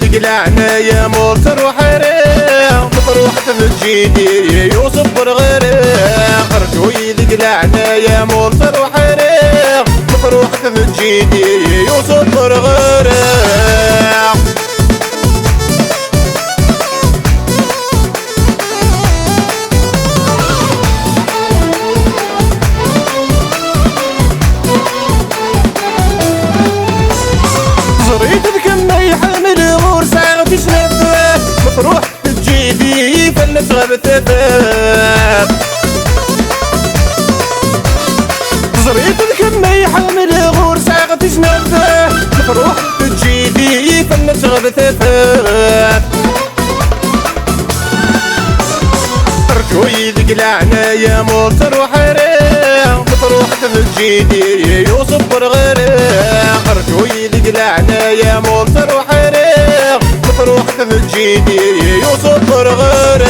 يدقلعنا يا مولتر وحريق مطروح تفجيدي يوسف برغريق رجو يدقلعنا يا مولتر وحريق مطروح تفجيدي يوسف برغريق مطروح تجيدي فلت غبتفات زريت الكمي حامل غور ساغت جنبه مطروح تجيدي فلت غبتفات رجو يدقلعنا يا مولتر وحريق مطروح تجيدي يوسف برغريق رجو يدقلعنا يا مولتر وحريق مطروح تفجيدي يوسف برغريق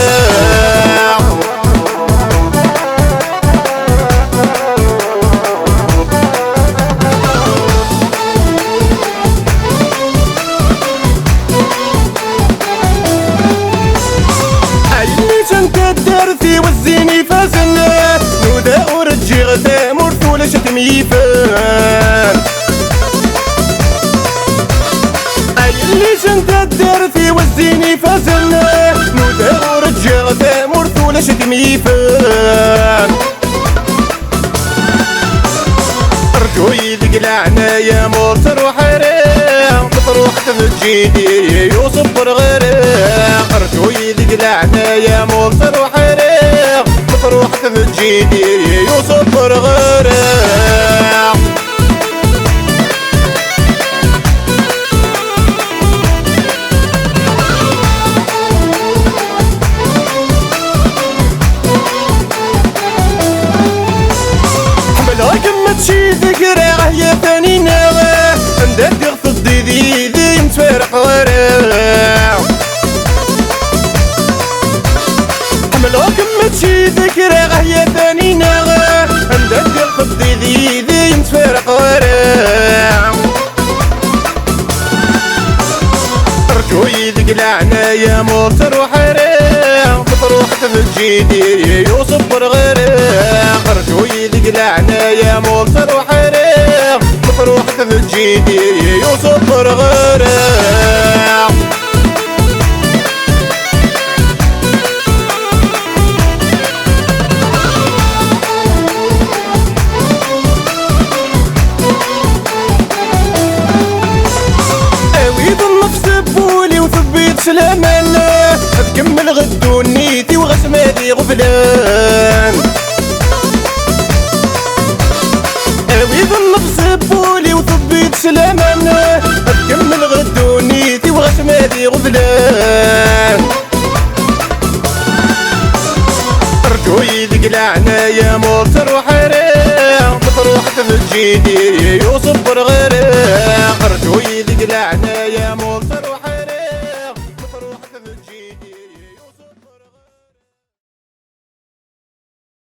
عيني تنكدرتي والزيني فازنات نودا ورجي غدا مرتولة شتميفان اللي جنت درتي والزيني فازلنا نودا ورجع غدا مرتولة شتميفان رجو يدقلعنا يا مولتر وحريق مطروح تفجيدي يوسف برغريق رجو يدقلعنا يا مولتر وحريق مطروح تفجيدي يوسف برغريق شي ذكرى يا ثاني نغا ندير غصد ديدي متفارق وراه حملوك متشي ذكرى يا ثاني نغا ندير غصد ديدي متفارق وراه رجو يدقلعنا يا مولتر وحريق مطروح تفجيدي يوسف برغريق رجو يدقلعنا يا مولتر وحريق مطروح تفجيدي يوسف برغريق اويد النفس بولي وثبيت سلامنا تكمل غدو نيتي وغسماتي غفلان اويد النفس بولي وثبيت سلامنا تكمل غدو نيتي وغسماتي غفلان رجو يدقلعنا يا مولتر وحريق مطروح تفجيدي